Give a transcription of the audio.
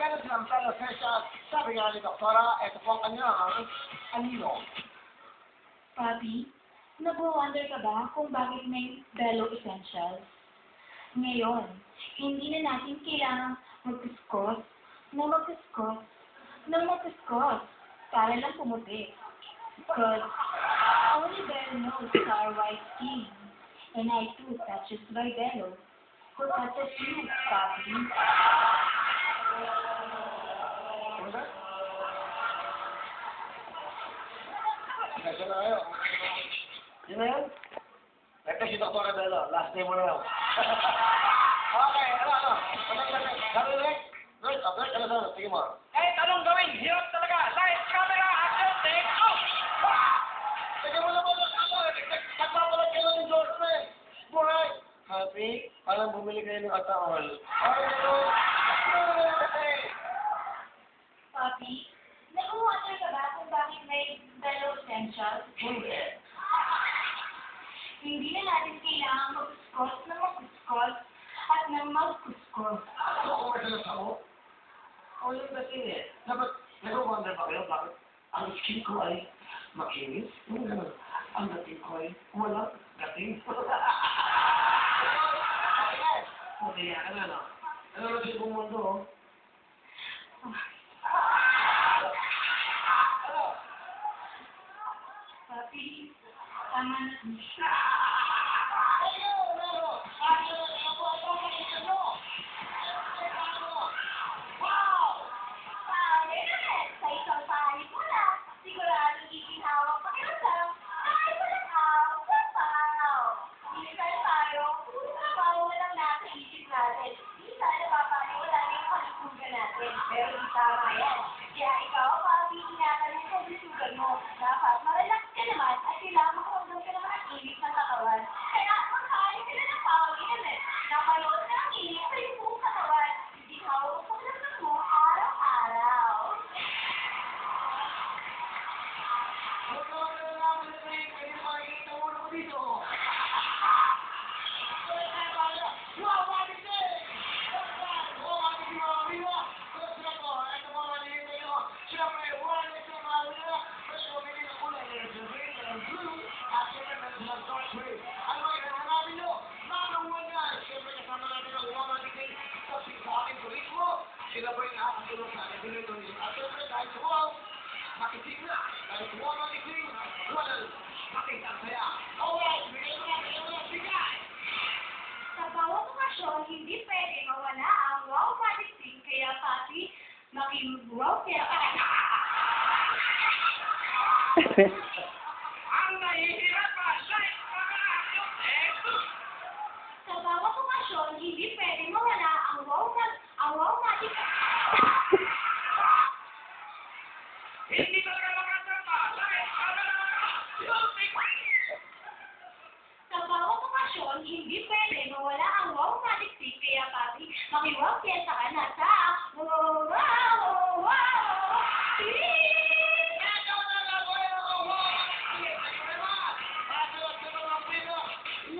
Meron silang fellow session. Sabi nga ni Doktora, ito po ang kanyang anino. Papi, nag-wonder ka ba kung bakit may Bello Essentials? Ngayon, hindi na natin kailangang magkuskos para lang pumuti. Because only Bello knows our white skin. And I too, touches by Bello. Who touches you, Papi? Kasi na kayo. Yun na yun? Ito si Dr. Bello. Last name mo na yun. Okay, ano? Sabi Rick? Rick, ano sa'yo? Sige mo. Kahit anong gawin, hirap talaga. Light, camera, action, take off! Sige mo naman ano? Nagpapalag ka ng endorsement. Buhay! Happy? Parang bumili kayo ng ataol. Papi, nag-wonder ka ba kung bakit may Bello Essentials? Hindi. Hindi na natin kailangan magkuskos at nang magkuskos. Ano kung may salas ako? O yung dating eh. Dapat, nag-wonder ba kayo bakit ang skin ko ay makinis? Yung gano'n. Ang dating ko ay walang dating. Matiya ka na, no? Ano na siya buong mundo, oh? Papi, tama na. Sa isang pahay mo na, sigurado iginhawak pakiramdam. Ay, walang aw. Minsan tayo, puro trabaho na lang nasa isip natin. Minsan napapaniwala na yung kalusugan natin. Pero di tama yan. Kaya ikaw, Papi, tinatanong sa kalusugan mo. Dapat marelax ka naman at kailangan makaramdam ka naman ang init ng katawan. Kaya magkain sila ng pawagin eh. Napanood ka ang init sa iyong buong katawan. Hindi hawak ang pakiramdam mo araw-araw. Sila ba yung nakakatulong sa akin dito at siyempre dahil sa wow, makitig na. Dahil sa wow makitig, walang makita saya. Alright, bigay mo na bigay! Sa bawat okasyon, hindi pwede mawala ang wow magic thing. Kaya, Papi, maki-wow kaya Ang nahihirapan, light, camera, action, take off! Sa bawat okasyon, hindi pwede mawala ang wow magic. Hindi talaga makatrapa, light, camera, music! Sa bawat okasyon, hindi pwede mawala ang wow magic thing. Kaya, Papi, maki-wow kaya